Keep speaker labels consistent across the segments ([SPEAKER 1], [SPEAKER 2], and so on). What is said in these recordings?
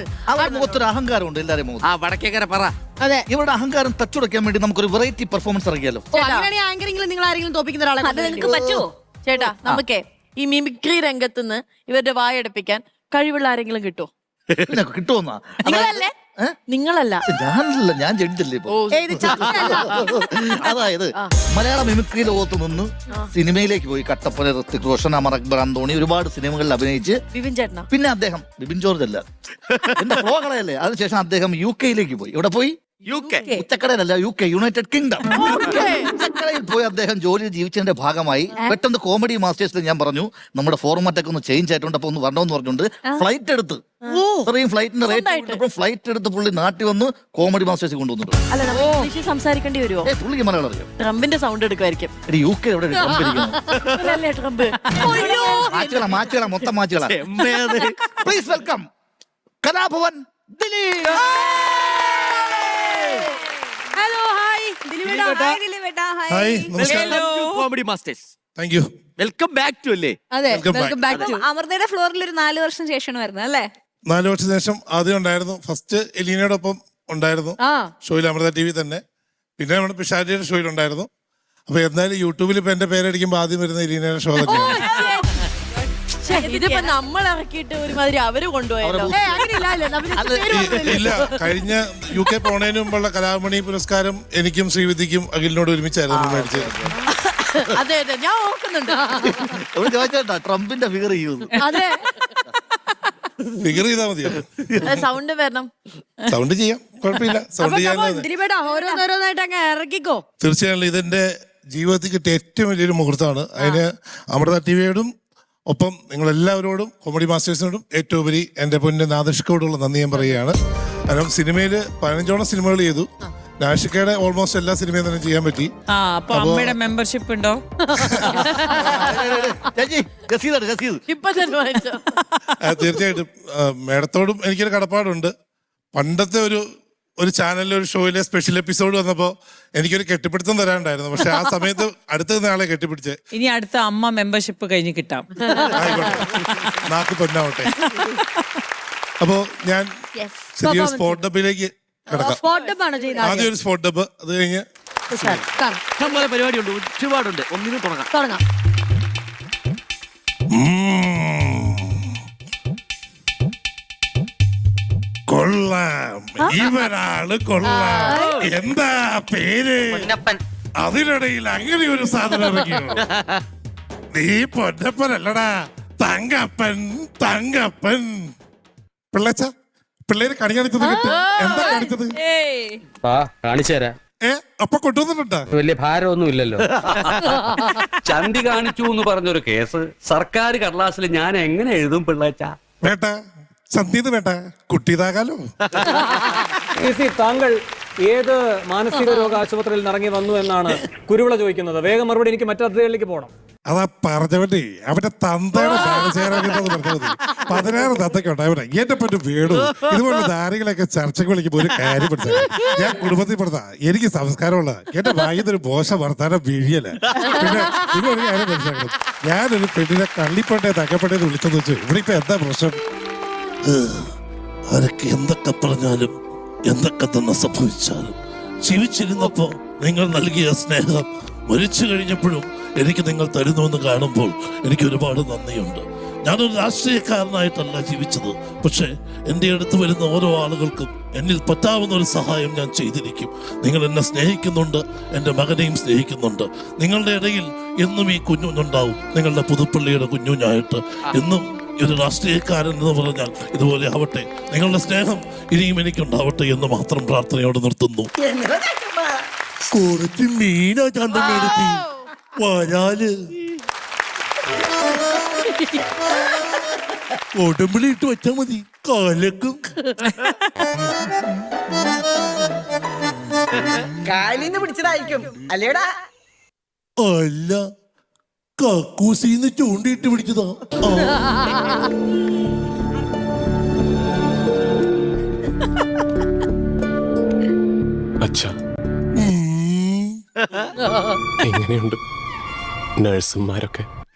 [SPEAKER 1] അപ്പോൾ
[SPEAKER 2] അവരുടെ മുഖത്തൊരു അഹങ്കാരമുണ്ട് എല്ലാവരും മുഖത്ത്.
[SPEAKER 3] ആ വടക്കേക്കര പറ.
[SPEAKER 1] അതെ,
[SPEAKER 2] ഇവരുടെ അഹങ്കാരം തച്ചുടയ്ക്കാൻ വേണ്ടി നമുക്കൊരു വെറൈറ്റി പെർഫോമൻസ് ഇറങ്ങിയാലോ?
[SPEAKER 1] അങ്ങനെയാണെങ്കിൽ ആങ്കറിംഗിൽ നിങ്ങൾ ആരെങ്കിലും തോപ്പിക്കുന്ന ഒരാളെ
[SPEAKER 4] അത് നിങ്ങൾക്ക് പറ്റുമോ
[SPEAKER 5] ചേട്ടാ? നമുക്കേ ഈ മിമിക്രി രംഗത്തുനിന്ന് ഇവരുടെ വായടപ്പിക്കാൻ കഴിവുള്ള ആരെങ്കിലും കിട്ടുമോ?
[SPEAKER 2] പിന്നെ കിട്ടുമെന്നാ?
[SPEAKER 5] നിങ്ങളല്ലേ? നിങ്ങളല്ല,
[SPEAKER 2] ഞാനല്ല, ഞാൻ ജഡ്ജല്ലേ ഇപ്പൊ. അതായത് മലയാള മിമിക്രി ലോകത്ത് നിന്ന് സിനിമയിലേക്ക് പോയി കട്ടപ്പന, ഋത്തിക് റോഷൻ, അമർ അക്ബർ, അന്തോണി ഒരുപാട് സിനിമകളിൽ അഭിനയിച്ച്
[SPEAKER 5] ബിബിൻ ചേട്ടനാ.
[SPEAKER 2] പിന്നെ അദ്ദേഹം ബിബിൻ ജോർജ് അല്ല, എന്റെ ഫ്ലോ കളയല്ലേ. അതിനുശേഷം അദ്ദേഹം UK പോയി. ഇവിടെ പോയി
[SPEAKER 3] UK
[SPEAKER 2] ഉച്ചക്കടയിലല്ല, UK, യുണൈറ്റഡ് കിങ്ഡം. ഉച്ചക്കടയിൽ പോയി അദ്ദേഹം ജോലി ജീവിച്ചതിന്റെ ഭാഗമായി പെട്ടെന്ന് കോമഡി മാസ്റ്റേഴ്സിൽ ഞാൻ പറഞ്ഞു നമ്മുടെ ഫോർമാറ്റ് ഒക്കെ ഒന്ന് ചേഞ്ച് ആയിട്ടുണ്ട്, അപ്പൊ ഒന്ന് വരണമെന്ന് പറഞ്ഞുകൊണ്ട് ഫ്ലൈറ്റ് എടുത്ത് ഇത്രയും ഫ്ലൈറ്റിന്റെ റേറ്റ് ഫ്ലൈറ്റ് എടുത്ത് പുള്ളി നാട്ടിൽ വന്ന് കോമഡി മാസ്റ്റേഴ്സ് കൊണ്ടുവന്നിട്ടുണ്ട്.
[SPEAKER 5] അല്ല, നമുക്ക് ഇംഗ്ലീഷിൽ സംസാരിക്കേണ്ടി വരുമോ?
[SPEAKER 2] പുള്ളിക്ക് മലയാളം അറിയാം.
[SPEAKER 5] ട്രംപിന്റെ സൗണ്ട് എടുക്കുമായിരിക്കും.
[SPEAKER 2] UK എവിടെ
[SPEAKER 5] അല്ലേ ട്രംപ്?
[SPEAKER 2] മാച്ചുകള മൊത്തം മാച്ചുകള. Please welcome Kalabhavan Dileep.
[SPEAKER 1] Hello, hi ദിലീപേട്ടാ.
[SPEAKER 6] ഹായ്, നമസ്കാരം.
[SPEAKER 3] Comedy masters,
[SPEAKER 6] thank you.
[SPEAKER 3] Welcome back to അല്ലേ?
[SPEAKER 1] അതെ,
[SPEAKER 6] Welcome back.
[SPEAKER 1] Welcome back to.
[SPEAKER 4] അമൃതയുടെ ഫ്ലോറിൽ ഒരു 4 വർഷം ശേഷമാണ് വരുന്നത് അല്ലേ?
[SPEAKER 6] 4 വർഷത്തിന് ശേഷം ആദ്യം ഉണ്ടായിരുന്നു. ഫസ്റ്റ് എലീനയോടൊപ്പം ഉണ്ടായിരുന്നു ഷോയിൽ, അമൃത TV തന്നെ. പിന്നെ നമ്മുടെ പിഷാരിയുടെ ഷോയിൽ ഉണ്ടായിരുന്നു. അപ്പൊ എന്തായാലും യൂട്യൂബിൽ ഇപ്പൊ എന്റെ പേരടിക്കുമ്പോ ആദ്യം വരുന്ന എലീനയുടെ ഷോ തന്നെയാണ്.
[SPEAKER 5] ഇതിപ്പോ നമ്മൾ ഇറക്കിയിട്ട് ഒരുമാതിരി അവര് കൊണ്ടുപോയല്ലോ.
[SPEAKER 6] ഇല്ല, കഴിഞ്ഞ UK പോണതിന് മുമ്പുള്ള കലാമണി പുരസ്കാരം എനിക്കും ശ്രീവിദ്യക്കും അഖിലിനോട് ഒരുമിച്ചായിരുന്നു മേടിച്ചത്.
[SPEAKER 5] അതെ അതെ, ഞാൻ ഓർക്കുന്നുണ്ട്.
[SPEAKER 2] ചോദിച്ചോട്ടാ ട്രംപിന്റെ ഫിഗർ ചെയ്യുന്നു.
[SPEAKER 5] അതെ,
[SPEAKER 6] ഫിഗർ ചെയ്താൽ മതിയോ?
[SPEAKER 5] സൗണ്ട് വരണം.
[SPEAKER 6] സൗണ്ട് ചെയ്യാം, കുഴപ്പമില്ല. സൗണ്ട് ചെയ്യാൻ
[SPEAKER 1] ദിലീപേട്ടാ ഓരോന്നോരോന്നായിട്ട് അങ്ങ് ഇറക്കിക്കോ.
[SPEAKER 6] തീർച്ചയായും ഇതെന്റെ ജീവിതത്തിൽ കിട്ടിയ ഏറ്റവും വലിയൊരു മുഹൂർത്തമാണ്. അതിന് അമൃത TVയോടും ഒപ്പം നിങ്ങളെല്ലാവരോടും കോമഡി മാസ്റ്റേഴ്സിനോടും ഏറ്റവും ഉപരി എൻ്റെ പൊന്നെ നാദിഷ്കയോടുള്ള നന്ദി ഞാൻ പറയുകയാണ്. കാരണം സിനിമയിൽ 15ഓളം സിനിമകൾ ചെയ്തു. നാഷിക്കയുടെ ഓൾമോസ്റ്റ് എല്ലാ സിനിമയും തന്നെ ചെയ്യാൻ പറ്റി.
[SPEAKER 7] അപ്പൊ അമ്മയുടെ മെമ്പർഷിപ്പ് ഉണ്ടോ?
[SPEAKER 5] ഇപ്പൊ തന്നെ വാങ്ങിച്ചോ?
[SPEAKER 6] തീർച്ചയായിട്ടും മേഡത്തോടും എനിക്കൊരു കടപ്പാടുണ്ട്. പണ്ടത്തെ ഒരു ചാനലിലെ ഒരു ഷോയിലെ സ്പെഷ്യൽ എപ്പിസോഡ് വന്നപ്പോ എനിക്കൊരു കെട്ടിപ്പിടുത്തം തരാനുണ്ടായിരുന്നു. പക്ഷെ ആ സമയത്ത് അടുത്ത നാളെ കെട്ടിപ്പിടിച്ച്.
[SPEAKER 7] ഇനി അടുത്ത അമ്മ മെമ്പർഷിപ്പ് കഴിഞ്ഞ് കിട്ടാം.
[SPEAKER 6] നാക്ക് പൊന്നാവട്ടെ. അപ്പോ ഞാൻ ചെറിയൊരു സ്പോട്ട് ഡബിലേക്ക് കിടക്കാം. ആദ്യം ഒരു സ്പോട്ട് ഡബ്, അത് കഴിഞ്ഞ്
[SPEAKER 3] ഇഷ്ടംപോലെ പരിപാടിയുണ്ട്, ഒരുപാടുണ്ട്. ഒന്നിനും തുടങ്ങാം.
[SPEAKER 6] കൊള്ളാം, ഇവരാള് കൊള്ളാം. എന്താ പേര്? അതിനിടയിൽ അങ്ങനെ ഒരു സാധനം ഇറങ്ങിയോ? നീ പൊന്നപ്പനല്ലടാ, തങ്കപ്പൻ. പിള്ളച്ച പിള്ളേര് കണി കാണിച്ചത് കേട്ടോ? എന്താ കാണിച്ചത്?
[SPEAKER 8] കാണിച്ചു തരാം.
[SPEAKER 6] അപ്പൊ കൊണ്ടുവന്നിട്ടുണ്ടാ?
[SPEAKER 8] വലിയ ഭാരമൊന്നും ഇല്ലല്ലോ. ചന്തി കാണിച്ചു എന്ന് പറഞ്ഞൊരു കേസ് സർക്കാർ കടലാസിൽ ഞാൻ എങ്ങനെ എഴുതും പിള്ളേച്ച?
[SPEAKER 6] വേട്ട സന്ധ്യത് വേട്ട, കുട്ടിയതാകാലോ.
[SPEAKER 9] താങ്കൾ ഏത് മാനസിക രോഗ ആശുപത്രിയിൽ ഇറങ്ങി വന്നു എന്നാണ് കുരുവിള ചോദിക്കുന്നത്. വേഗം മറുപടി, എനിക്ക് മറ്റു അതിഥികളിലേക്ക് പോകണം.
[SPEAKER 6] അതാ പറഞ്ഞവന്റെ അവന്റെ തന്തയുടെ പറഞ്ഞത് 16 തന്തയ്ക്ക് ഉണ്ടാവട്ടെ. എന്റെ പറ്റു വീടും ഇതുപോലെ ധാരികളൊക്കെ ചർച്ചയ്ക്ക് വിളിക്കുമ്പോൾ ഒരു കാര്യം പഠിച്ചത്, ഞാൻ കുടുംബത്തിൽ പെടുത്താ, എനിക്ക് സംസ്കാരമുള്ള എന്റെ ഭാഗ്യത്തൊരു മോശം വർത്താനം വീഴിയല്ല. പിന്നെ ഇതൊരു കാര്യം മനസ്സിലാക്കണം, ഞാനൊരു പെണ്ണിനെ കള്ളിപ്പേട്ടെ തക്കപ്പെട്ടേന്ന് വിളിച്ചെന്ന് വെച്ചു. ഇവിടെ ഇപ്പൊ എന്താ പ്രശ്നം? ആരൊക്കെ എന്തൊക്കെ പറഞ്ഞാലും എന്തൊക്കെ തന്നെ സംഭവിച്ചാലും ജീവിച്ചിരുന്നപ്പോ നിങ്ങൾ നൽകിയ സ്നേഹം മരിച്ചു കഴിഞ്ഞപ്പോഴും എനിക്ക് നിങ്ങൾ തരുന്നുവെന്ന് കാണുമ്പോൾ എനിക്ക് ഒരുപാട് നന്ദിയുണ്ട്. ഞാനൊരു രാഷ്ട്രീയക്കാരനായിട്ടല്ല ജീവിച്ചത്, പക്ഷേ എൻ്റെ അടുത്ത് വരുന്ന ഓരോ ആളുകൾക്കും എന്നിൽ പറ്റാവുന്ന ഒരു സഹായം ഞാൻ ചെയ്തിരിക്കും. നിങ്ങൾ എന്നെ സ്നേഹിക്കുന്നുണ്ട്, എൻ്റെ മകനെയും സ്നേഹിക്കുന്നുണ്ട്. നിങ്ങളുടെ ഇടയിൽ എന്നും ഈ കുഞ്ഞുണ്ടാവും, നിങ്ങളുടെ പുതുപ്പള്ളിയുടെ കുഞ്ഞുഞ്ഞായിട്ട്. എന്നും ഒരു രാഷ്ട്രീയക്കാരൻ എന്ന് പറഞ്ഞാൽ ഇതുപോലെ ആവട്ടെ. നിങ്ങളുടെ സ്നേഹം ഇനിയും എനിക്കുണ്ടാവട്ടെ എന്ന് മാത്രം പ്രാർത്ഥനയോട് നിർത്തുന്നു. കുറച്ച് മീനാ ചന്തമെടുത്തി വരാല് ഉടമ്പിലിട്ട് വെച്ചാ മതി, കാലക്കും.
[SPEAKER 10] കാലിന്ന് പിടിച്ചതായിരിക്കും അല്ലേടാ?
[SPEAKER 6] അല്ല, കക്കൂസിന്ന് ചൂണ്ടിയിട്ട് പിടിച്ചതാ.
[SPEAKER 11] അച്ഛാ, എങ്ങനെയുണ്ട് നഴ്സുമാരൊക്കെ?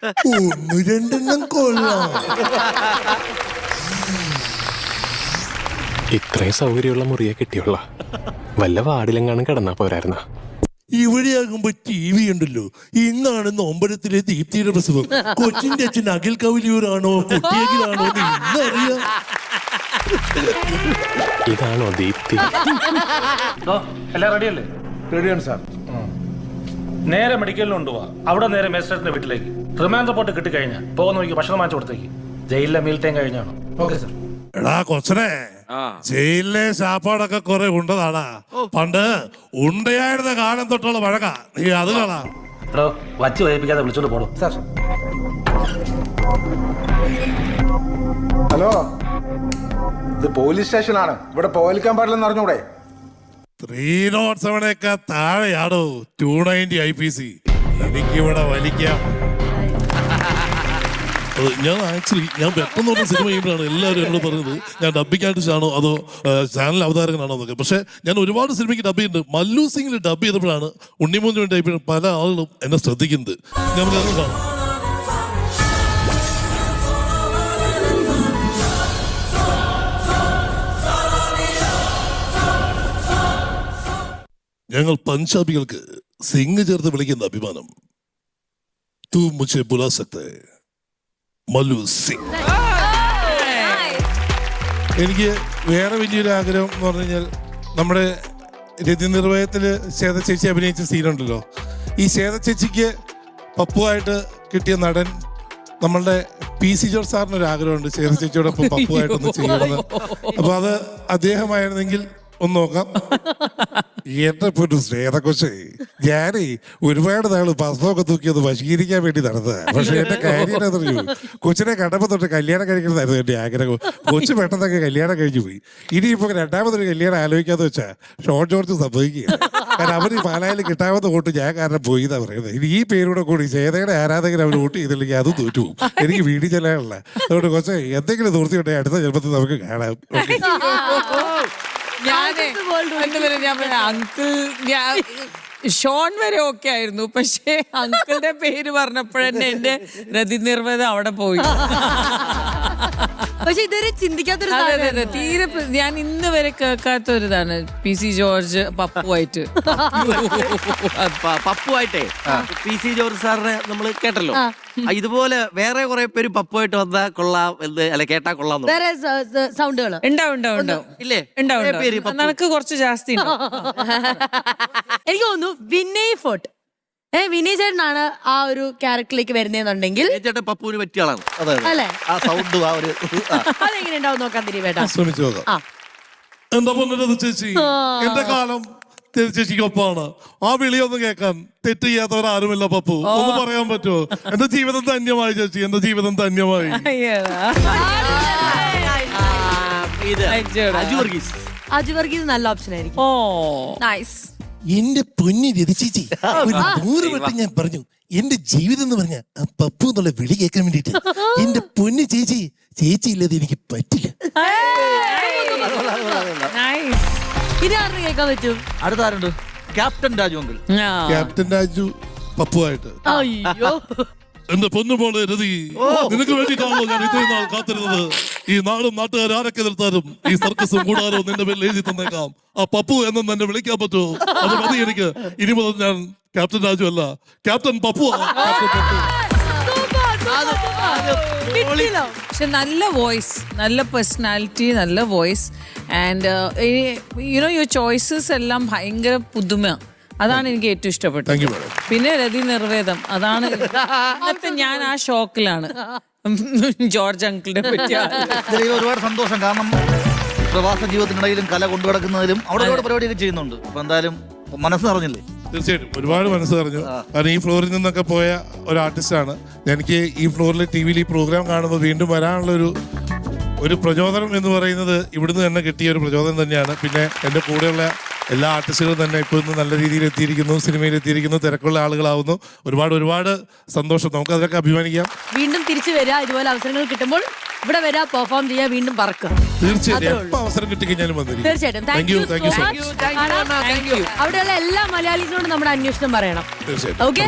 [SPEAKER 6] 1-2 കൊള്ളാം.
[SPEAKER 11] ഇത്രയും സൗകര്യമുള്ള മുറിയെ കിട്ടിയുള്ള വല്ല വാർഡിലെങ്ങാനും കിടന്നാ പോരായിരുന്ന.
[SPEAKER 6] ഇവിടെയാകുമ്പോ TV ഉണ്ടല്ലോ. ഇന്നാണ് നോമ്പരത്തിലെ ദീപ്തിയുടെ പ്രസവം. കൊച്ചിന്റെ അച്ഛൻ അഖിൽ കവലിയൂരാണോ കുട്ടിയകിലാണോ എന്ന് ഇന്നറിയാം.
[SPEAKER 11] ഇതാണോ ദീപ്തി?
[SPEAKER 9] എല്ലാം റെഡിയല്ലേ?
[SPEAKER 12] റെഡിയാണ് സാർ. നേരെ മെഡിക്കലിൽ കൊണ്ടുപോവാ. അവിടെ നേരെ മേജിസ്ട്രേറ്റിന്റെ വീട്ടിലേക്ക്. റിമാൻഡ് റിപ്പോർട്ട് കിട്ടിക്കഴിഞ്ഞാൽ പോകുന്ന വഴിക്ക് ഭക്ഷണം വാങ്ങിച്ചു കൊടുത്തേക്ക്. ജയിലിലെ മീൽ ടൈം കഴിഞ്ഞാണോ? Okay sir.
[SPEAKER 6] എടാ കൊച്ചനെ, ജയിലിലെ ശാപ്പാടൊക്കെ കുറെ ഉണ്ടതാടാ. പണ്ട് ഉണ്ടയായിരുന്ന കാലം തൊട്ടുള്ള വഴക്ക. നീ അത് കാണാ.
[SPEAKER 12] എടോ വച്ച് വഹിപ്പിക്കാതെ വിളിച്ചോണ്ട് പോടും സാർ.
[SPEAKER 13] ഹലോ, ഇത് പോലീസ് സ്റ്റേഷനാണ്. ഇവിടെ പോലിക്കാൻ പാടില്ലെന്ന് അറിഞ്ഞൂടെ?
[SPEAKER 6] 307 താഴെയാടോ 290 IPC. എനിക്കിവിടെ വലിക്കാം. ഞാൻ ആക്ച്വലി ഞാൻ പെട്ടെന്ന് പറഞ്ഞ സിനിമ ചെയ്യുമ്പോഴാണ് എല്ലാവരും എന്നോട് പറഞ്ഞത് ഞാൻ ഡബിങ് ആർട്ടിസ്റ്റാണോ അതോ ചാനൽ അവതാരകനാണോ എന്നൊക്കെ. പക്ഷെ ഞാൻ ഒരുപാട് സിനിമയ്ക്ക് ഡബ് ചെയ്യുന്നുണ്ട്. മല്ലു സിംഗിൽ ഡബ് ചെയ്തപ്പോഴാണ് ഉണ്ണിമൂന്ന് വേണ്ടി ടൈപ്പ് പല ആളുകളും എന്നെ ശ്രദ്ധിക്കുന്നത്. ഞാൻ കാണാം. ഞങ്ങൾ പഞ്ചാബികൾക്ക് സിംഗ് ചേർത്ത് വിളിക്കുന്ന അഭിമാനം. തൂ മുझे बुला सकता है മല്ലു സിംഗ്. എനിക്ക് വേറെ വലിയൊരു ആഗ്രഹം എന്ന് പറഞ്ഞു കഴിഞ്ഞാൽ നമ്മുടെ രതി നിർവഹത്തിൽ ശ്വേത ചേച്ചി അഭിനയിച്ച സീനുണ്ടല്ലോ. ഈ ശ്വേത ചേച്ചിക്ക് പപ്പുവായിട്ട് കിട്ടിയ നടൻ നമ്മളുടെ PC ജോർജ് സാറിനൊരു ആഗ്രഹമുണ്ട് ശ്വേത ചേച്ചിയോടൊപ്പം പപ്പുവായിട്ടൊന്ന് ചെയ്യണമെന്ന്. അപ്പൊ അത് അദ്ദേഹമായിരുന്നെങ്കിൽ ഒന്ന് നോക്കാം. എന്റെ പൊന്നു ശ്വേത കൊച്ചേ, ഞാനേ ഒരുപാട് നാള് ഭസ്മൊക്കെ തൂക്കി ഒന്ന് വശീകരിക്കാൻ വേണ്ടി നടന്നതാ. പക്ഷെ എന്റെ കാര്യം എന്നറിയൂ, കൊച്ചിനെ കണ്ടപ്പോ തൊട്ട് കല്യാണം കഴിക്കണതായിരുന്നു എന്റെ ആഗ്രഹം. കൊച്ചു പെട്ടെന്നൊക്കെ കല്യാണം കഴിഞ്ഞു പോയി. ഇനിയിപ്പോ രണ്ടാമതൊരു കല്യാണം ആലോചിക്കാന്ന് വെച്ചാ ഷോൺ ജോർജ് സംഭവിക്കുക. കാരണം അവര് പാലായിൽ കിട്ടാവുന്ന വോട്ട് ഞാൻ കാരണം പോയി എന്നാ പറയുന്നത്. ഇനി ഈ പേരൂടെ കൂടി ശ്വേതയുടെ ആരാധകർ അവർ വോട്ട് ചെയ്തില്ലെങ്കിൽ അതും തോറ്റു പോകും. എനിക്ക് വീട്ടിൽ ചെല്ലാനുള്ള. അതുകൊണ്ട് കൊച്ചേ എന്തെങ്കിലും നിർത്തിയുണ്ടെങ്കിൽ അടുത്ത ജന്മത്തിൽ നമുക്ക് കാണാം.
[SPEAKER 7] അങ്കിൾ ഷോൺ വരെ ഓക്കെ ആയിരുന്നു. പക്ഷേ അങ്കിളുടെ പേര് പറഞ്ഞപ്പോഴെന്നെ എന്റെ രതി നിർവ്വതം അവിടെ പോയി.
[SPEAKER 1] പക്ഷെ ഇതുവരെ ചിന്തിക്കാത്തൊരു
[SPEAKER 7] തീരെ ഞാൻ ഇന്ന് വരെ കേൾക്കാത്ത ഒരു ഇതാണ് PC ജോർജ് പപ്പുവായിട്ട്.
[SPEAKER 3] പപ്പുവായിട്ടേ PC ജോർജ് സാറിനെ നമ്മൾ കേട്ടല്ലോ. ഇതുപോലെ വേറെ കുറെ പേര് പപ്പുവായിട്ട് വന്നാ കൊള്ളാം എന്ന് അല്ലെ കേട്ടാ കൊള്ളാം.
[SPEAKER 1] വേറെ സൗണ്ടുകൾ
[SPEAKER 7] ഉണ്ടാവും
[SPEAKER 3] ഇല്ലേ?
[SPEAKER 7] ഉണ്ടാവും. നിനക്ക് കുറച്ച് ജാസ്തി
[SPEAKER 1] എനിക്ക് തോന്നുന്നു വിനയ് ഫോർട്ട്. വിനയ് ചേട്ടനാണ് ആ ഒരു ക്യാരക്ടറിലേക്ക് വരുന്നതെന്നുണ്ടെങ്കിൽ
[SPEAKER 3] ചേട്ടൻ പപ്പുവിന് പറ്റിയ ആളാണ്.
[SPEAKER 1] അല്ലേ?
[SPEAKER 2] ആ സൗണ്ട് ആ ഒരു
[SPEAKER 1] അതെങ്ങനെ ഉണ്ടാവും നോക്കാൻ തിരിവേട്ടാ.
[SPEAKER 6] ശ്രമിച്ചു നോക്കാം. എന്താ പൊന്നത് ചേച്ചി, എന്റെ കാലം ചേച്ചിക്കൊപ്പാണ്. ആ വിളിയൊന്നും കേൾക്കാൻ തെറ്റ് ചെയ്യാത്തവരാരുമില്ല പപ്പു. ഒന്ന് പറയാൻ പറ്റുമോ? എന്റെ ജീവിതം ധന്യമായി ചേച്ചി, എന്റെ ജീവിതം ധന്യമായി.
[SPEAKER 1] അജു വർഗീസ് നല്ല ഓപ്ഷൻ ആയിരിക്കും.
[SPEAKER 4] നൈസ്.
[SPEAKER 6] എന്റെ പൊന്നി രതിച്ചേച്ചി, ഒരു 100 വട്ടം ഞാൻ പറഞ്ഞു എന്റെ ജീവിതം എന്ന് പറഞ്ഞ ആ പപ്പു എന്നുള്ള വിളി കേൾക്കാൻ വേണ്ടിട്ട്. എന്റെ പൊന്നി ചേച്ചി, ചേച്ചി ഇല്ലാതെ എനിക്ക് പറ്റില്ല.
[SPEAKER 1] ഇനി ആരുടെ കേൾക്കാൻ പറ്റും?
[SPEAKER 2] അടുത്താരുണ്ട്? Captain Raju uncle.
[SPEAKER 6] Captain Raju പപ്പുവായിട്ട്.
[SPEAKER 1] അയ്യോ,
[SPEAKER 6] എന്റെ പൊന്നുപോലെ രതി, നിനക്ക് വേണ്ടിയിട്ടാണല്ലോ ഞാൻ ഇത്രയും നാൾ കാത്തിരുന്നത്. ഈ നാടും നാട്ടുകാർ ആരൊക്കെ നിർത്താനും ഈ സർക്കസും കൂടാരോ നിന്റെ പേരിൽ എഴുതി തന്നേക്കാം. ആ പപ്പു എന്നും എന്നെ വിളിക്കാൻ പറ്റുമോ? അത് മതി എനിക്ക്. ഇനി മുതൽ ഞാൻ ക്യാപ്റ്റൻ രാജു അല്ല, ക്യാപ്റ്റൻ പപ്പു.
[SPEAKER 7] പക്ഷെ നല്ല വോയിസ്, നല്ല പേഴ്സണാലിറ്റി, നല്ല വോയിസ്. ആൻഡ് യുവർ ചോയ്സസ് എല്ലാം ഭയങ്കര പുതുമ. അതാണ് എനിക്ക് ഏറ്റവും ഇഷ്ടപ്പെട്ടത്. പിന്നെ രതി നിർവേദം, അതാണ് ഇന്നത്തെ ഞാൻ ആ ഷോക്കിലാണ് ജോർജ് അങ്കിളിനെ പറ്റി.
[SPEAKER 2] ഒരുപാട് സന്തോഷം. കാരണം പ്രവാസ ജീവിതത്തിനിടയിലും കല കൊണ്ടുനടക്കുന്നതിലും അവിടെ ഒരുപാട് പരിപാടിയൊക്കെ ചെയ്യുന്നുണ്ട്. അപ്പൊ എന്തായാലും മനസ്സ് നിറഞ്ഞില്ലേ?
[SPEAKER 6] തീർച്ചയായിട്ടും ഒരുപാട് മനസ്സ് പറഞ്ഞു. കാരണം ഈ ഫ്ലോറിൽ നിന്നൊക്കെ പോയ ഒരു ആർട്ടിസ്റ്റാണ്. എനിക്ക് ഈ ഫ്ലോറിൽ TV-യിൽ ഈ പ്രോഗ്രാം കാണുമ്പോൾ വീണ്ടും വരാനുള്ളൊരു പ്രചോദനം എന്ന് പറയുന്നത് ഇവിടുന്ന് തന്നെ കിട്ടിയ ഒരു പ്രചോദനം തന്നെയാണ്. പിന്നെ എൻ്റെ കൂടെയുള്ള എല്ലാ ആർട്ടിസ്റ്റുകളും തന്നെ ഇപ്പോൾ ഇന്ന് നല്ല രീതിയിൽ എത്തിയിരിക്കുന്നു, സിനിമയിൽ എത്തിയിരിക്കുന്നു, തിരക്കുള്ള ആളുകളാവുന്നു. ഒരുപാട് സന്തോഷം. നമുക്ക് അതിലൊക്കെ അഭിമാനിക്കാം.
[SPEAKER 1] വീണ്ടും തിരിച്ചു വരിക, ഇതുപോലെ അവസരങ്ങൾ കിട്ടുമ്പോൾ ഇവിടെ വരാ, പെർഫോം ചെയ്യാ, വീണ്ടും പറക്കുക.
[SPEAKER 6] തീർച്ചയായിട്ടും എപ്പോൾ അവസരം കിട്ടിക്കഴിഞ്ഞാലും വന്നിരിക്കും.
[SPEAKER 1] തീർച്ചയായിട്ടും. Thank you. അവിടെയുള്ള എല്ലാ മലയാളീസിനോടും നമ്മുടെ അന്വേഷണം പറയണം.
[SPEAKER 6] തീർച്ചയായിട്ടും.
[SPEAKER 1] ഓക്കെ.